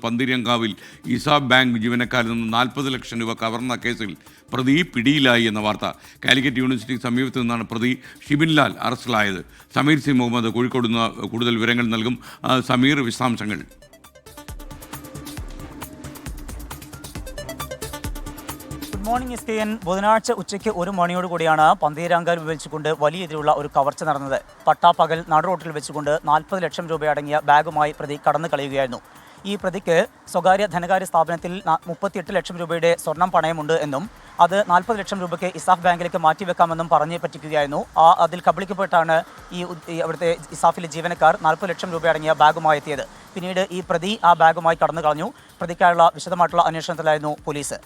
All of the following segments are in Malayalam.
പന്തിരങ്കാവിൽ ഇസാബ് ബാങ്ക് ജീവനക്കാരിൽ നിന്ന് 40 ലക്ഷം രൂപ കവർന്ന കേസിൽ പ്രതി പിടിയിലായി എന്ന വാർത്ത. കാലിക്കറ്റ് യൂണിവേഴ്സിറ്റിക്ക് സമീപത്ത് നിന്നാണ് പ്രതി ഷിബിൻ ലാൽ അറസ്റ്റിലായത്. സമീർ സി മുഹമ്മദ് കോഴിക്കോട് നിന്ന് കൂടുതൽ വിവരങ്ങൾ നൽകും. സമീർ, വിശദാംശങ്ങൾ. Good morning SKN. ബുധനാഴ്ച ഉച്ചയ്ക്ക് 1 മണിയോടുകൂടിയാണ് പന്തീരാങ്കാവിൽ വെച്ചുകൊണ്ട് വലിയ രീതിയിലുള്ള ഒരു കവർച്ച നടന്നത്. പട്ടാപ്പകൽ നടുറോട്ടിൽ വെച്ചുകൊണ്ട് 40 ലക്ഷം രൂപയടങ്ങിയ ബാഗുമായി പ്രതി കടന്നു കളയുകയായിരുന്നു. ഈ പ്രതിക്ക് സ്വകാര്യ ധനകാര്യ സ്ഥാപനത്തിൽ 38 ലക്ഷം രൂപയുടെ സ്വർണം പണയമുണ്ട് എന്നും അത് 40 ലക്ഷം രൂപയ്ക്ക് ഇസാഫ് ബാങ്കിലേക്ക് മാറ്റിവെക്കാമെന്നും പറഞ്ഞ് പറ്റിക്കുകയായിരുന്നു. അതിൽ കബളിക്കപ്പെട്ടാണ് അവിടുത്തെ ഇസാഫിലെ ജീവനക്കാർ 40 ലക്ഷം രൂപ അടങ്ങിയ ബാഗുമായി എത്തിയത്. പിന്നീട് ഈ പ്രതി ആ ബാഗുമായി കടന്നു കളഞ്ഞു. പ്രതിക്കായുള്ള വിശദമായിട്ടുള്ള അന്വേഷണത്തിലായിരുന്നു പോലീസ്.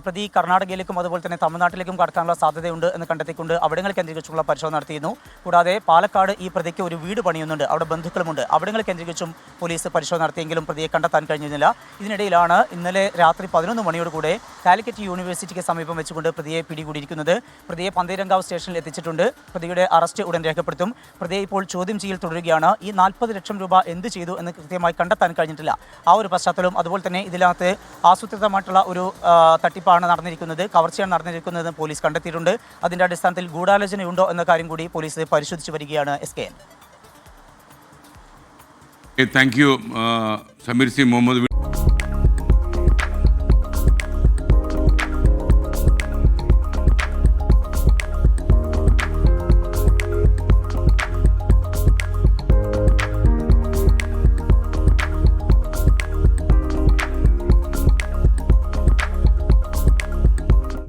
പ്രതി കർണാടകയിലേക്കും അതുപോലെ തന്നെ തമിഴ്നാട്ടിലേക്കും കടക്കാനുള്ള സാധ്യതയുണ്ട് എന്ന് കണ്ടെത്തിക്കൊണ്ട് അവിടങ്ങൾ കേന്ദ്രീകരിച്ചുള്ള പരിശോധന നടത്തിയിരുന്നു. കൂടാതെ പാലക്കാട് ഈ പ്രതിക്ക് ഒരു വീട് പണിയുന്നുണ്ട്, അവിടെ ബന്ധുക്കളുമുണ്ട്. അവിടങ്ങൾ കേന്ദ്രീകരിച്ചും പോലീസ് പരിശോധന നടത്തിയെങ്കിലും പ്രതിയെ കണ്ടെത്താൻ കഴിഞ്ഞിരുന്നില്ല. ഇതിനിടയിലാണ് ഇന്നലെ രാത്രി 11 മണിയോടുകൂടെ കാലിക്കറ്റ് യൂണിവേഴ്സിറ്റിക്ക് സമീപം വെച്ചുകൊണ്ട് പ്രതിയെ പിടികൂടിയിരിക്കുന്നത്. പ്രതിയെ പന്തീരങ്കാവ് സ്റ്റേഷനിൽ എത്തിച്ചിട്ടുണ്ട്. പ്രതിയുടെ അറസ്റ്റ് ഉടൻ രേഖപ്പെടുത്തും. പ്രതിയെ ഇപ്പോൾ ചോദ്യം ചെയ്യൽ തുടരുകയാണ്. ഈ 40 ലക്ഷം രൂപ എന്ത് ചെയ്തു എന്ന് കൃത്യമായി കണ്ടെത്താൻ കഴിഞ്ഞിട്ടില്ല. ആ ഒരു പശ്ചാത്തലവും അതുപോലെ തന്നെ ഇതിനകത്ത് ആസൂത്രിതമായിട്ടുള്ള ഒരു തട്ടിപ്പാണ് നടന്നിരിക്കുന്നത്, കവർച്ചയാണ് നടന്നിരിക്കുന്നത് പോലീസ് കണ്ടെത്തിയിട്ടുണ്ട്. അതിൻ്റെ അടിസ്ഥാനത്തിൽ ഗൂഢാലോചനയുണ്ടോ എന്ന കാര്യം കൂടി പോലീസ് പരിശോധിച്ചു വരികയാണ്. SKN. Thank you Sameer C Muhammad.